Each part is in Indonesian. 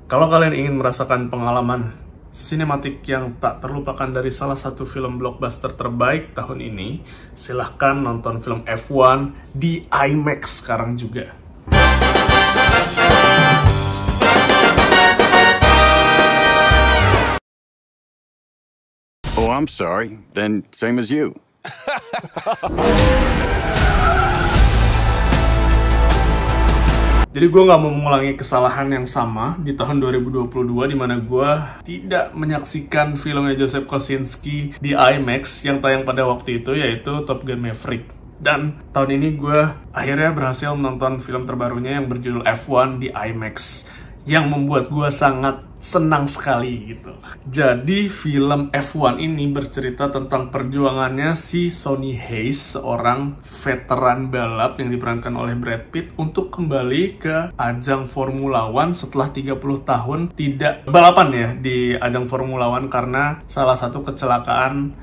Kalau kalian ingin merasakan pengalaman sinematik yang tak terlupakan dari salah satu film blockbuster terbaik tahun ini, silahkan nonton film F1 di IMAX sekarang juga. Oh, I'm sorry. Then same as you. Jadi gue nggak mau mengulangi kesalahan yang sama di tahun 2022 di mana gue tidak menyaksikan filmnya Joseph Kosinski di IMAX yang tayang pada waktu itu, yaitu Top Gun Maverick. Dan tahun ini gue akhirnya berhasil menonton film terbarunya yang berjudul F1 di IMAX, yang membuat gue sangat senang sekali gitu. Jadi film F1 ini bercerita tentang perjuangannya si Sonny Hayes, seorang veteran balap yang diperankan oleh Brad Pitt, untuk kembali ke ajang Formula One setelah 30 tahun tidak balapan ya di ajang Formula One karena salah satu kecelakaan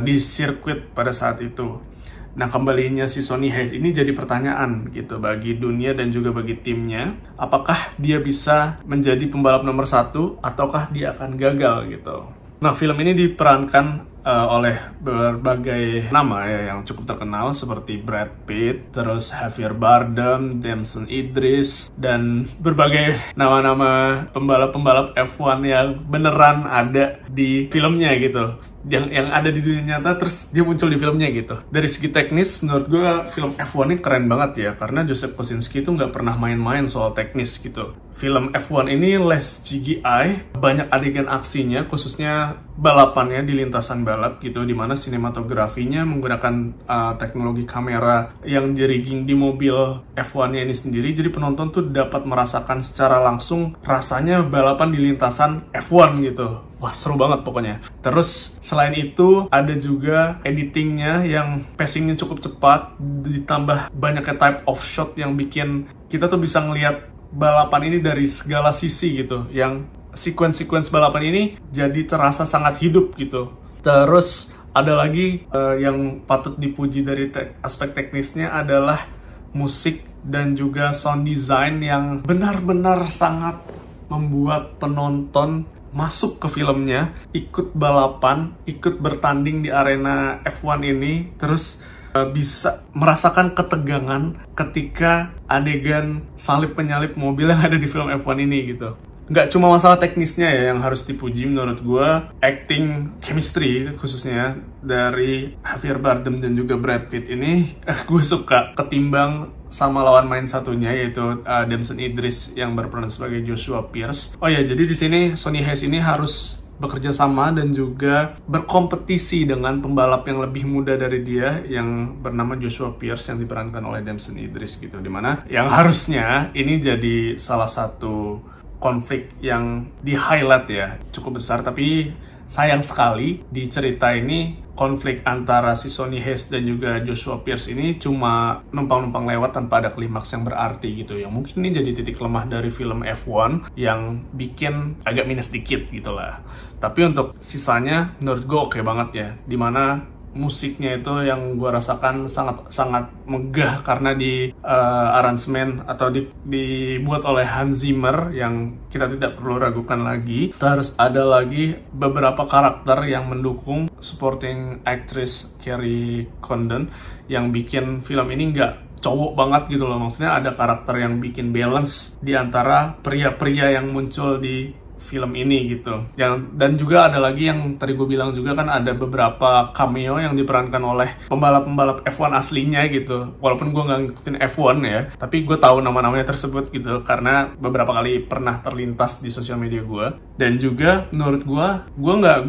di sirkuit pada saat itu. Nah, kembalinya si Sonny Hayes ini jadi pertanyaan gitu bagi dunia dan juga bagi timnya. Apakah dia bisa menjadi pembalap nomor 1 ataukah dia akan gagal gitu. Nah, film ini diperankan oleh berbagai nama ya yang cukup terkenal seperti Brad Pitt, terus Javier Bardem, Damson Idris, dan berbagai nama-nama pembalap-pembalap F1 yang beneran ada di filmnya gitu. Yang ada di dunia nyata terus dia muncul di filmnya gitu. Dari segi teknis menurut gue film F1 ini keren banget ya, karena Joseph Kosinski itu nggak pernah main-main soal teknis gitu. Film F1 ini less CGI, banyak adegan aksinya, khususnya balapannya di lintasan balap gitu, dimana sinematografinya menggunakan teknologi kamera yang di-rigging di mobil F1-nya ini sendiri. Jadi penonton tuh dapat merasakan secara langsung rasanya balapan di lintasan F1 gitu. Wah, seru banget pokoknya. Terus selain itu ada juga editingnya yang pacingnya cukup cepat, ditambah banyaknya type of shot yang bikin kita tuh bisa ngelihat balapan ini dari segala sisi gitu. Yang sequence balapan ini jadi terasa sangat hidup gitu. Terus ada lagi yang patut dipuji dari aspek teknisnya adalah musik dan juga sound design yang benar-benar sangat membuat penonton masuk ke filmnya, ikut balapan, ikut bertanding di arena F1 ini, terus bisa merasakan ketegangan ketika adegan salip-penyalip mobil yang ada di film F1 ini gitu. Nggak cuma masalah teknisnya ya yang harus dipuji menurut gue, acting chemistry khususnya dari Javier Bardem dan juga Brad Pitt ini gue suka ketimbang sama lawan main satunya, yaitu Damson Idris yang berperan sebagai Joshua Pierce. Oh ya, jadi di sini Sonny Hayes ini harus bekerja sama dan juga berkompetisi dengan pembalap yang lebih muda dari dia yang bernama Joshua Pierce yang diperankan oleh Damson Idris gitu, dimana yang harusnya ini jadi salah satu konflik yang di-highlight ya, cukup besar, tapi sayang sekali di cerita ini konflik antara si Sonny Hayes dan juga Joshua Pierce ini cuma numpang-numpang lewat tanpa ada klimaks yang berarti gitu. Yang mungkin ini jadi titik lemah dari film F1 yang bikin agak minus dikit gitu lah. Tapi untuk sisanya menurut gue oke banget ya, dimana musiknya itu yang gue rasakan sangat megah karena di aransemen atau dibuat oleh Hans Zimmer yang kita tidak perlu ragukan lagi. Terus ada lagi beberapa karakter yang mendukung supporting actress Kerry Condon yang bikin film ini nggak cowok banget gitu loh. Maksudnya ada karakter yang bikin balance di antara pria-pria yang muncul di film ini gitu. Dan juga ada lagi yang tadi gue bilang juga kan ada beberapa cameo yang diperankan oleh pembalap-pembalap F1 aslinya gitu. Walaupun gue nggak ngikutin F1 ya, tapi gue tahu nama-namanya tersebut gitu karena beberapa kali pernah terlintas di sosial media gue. Dan juga menurut gue nggak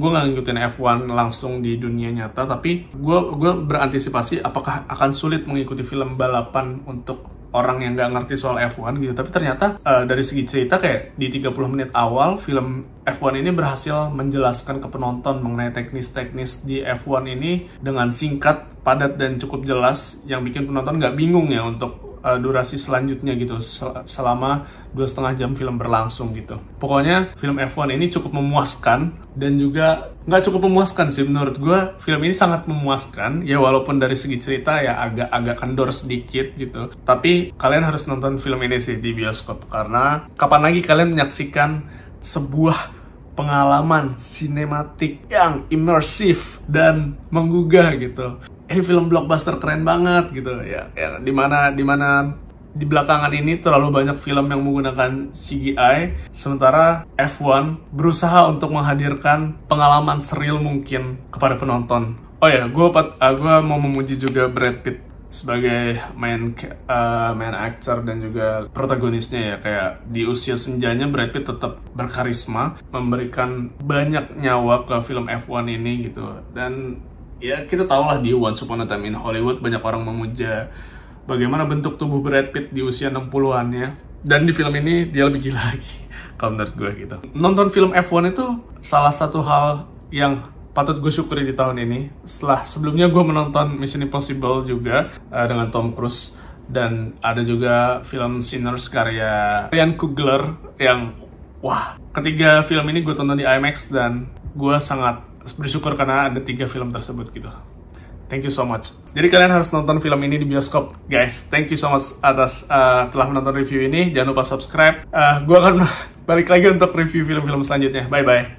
ngikutin F1 langsung di dunia nyata, tapi gue berantisipasi apakah akan sulit mengikuti film balapan untuk orang yang nggak ngerti soal F1 gitu. Tapi ternyata dari segi cerita kayak di 30 menit awal film F1 ini berhasil menjelaskan ke penonton mengenai teknis-teknis di F1 ini dengan singkat, padat, dan cukup jelas yang bikin penonton nggak bingung ya untuk durasi selanjutnya gitu, selama 2,5 jam film berlangsung gitu. Pokoknya film F1 ini cukup memuaskan, dan juga nggak cukup memuaskan sih menurut gue. Film ini sangat memuaskan ya, walaupun dari segi cerita ya agak kendor sedikit gitu. Tapi kalian harus nonton film ini sih di bioskop, karena kapan lagi kalian menyaksikan sebuah pengalaman sinematik yang imersif dan menggugah gitu. Ini film blockbuster keren banget gitu ya. Dimana di belakangan ini terlalu banyak film yang menggunakan CGI, sementara F1 berusaha untuk menghadirkan pengalaman seril mungkin kepada penonton. Oh ya, gue mau memuji juga Brad Pitt sebagai main actor dan juga protagonisnya ya. Kayak di usia senjanya Brad Pitt tetap berkarisma, memberikan banyak nyawa ke film F1 ini gitu. Dan ya kita tahu lah, di Once Upon a Time in Hollywood banyak orang memuja bagaimana bentuk tubuh Brad Pitt di usia 60-annya. Dan di film ini dia lebih gila lagi kalau menurut gue gitu. Nonton film F1 itu salah satu hal yang patut gue syukuri di tahun ini. Setelah sebelumnya gue menonton Mission Impossible juga dengan Tom Cruise, dan ada juga film Sinners karya Ryan Coogler yang wah, ketiga film ini gue tonton di IMAX dan gue sangat bersyukur karena ada 3 film tersebut gitu. Thank you so much. Jadi kalian harus nonton film ini di bioskop, guys. Thank you so much atas telah menonton review ini. Jangan lupa subscribe. Gue akan balik lagi untuk review film-film selanjutnya. Bye-bye.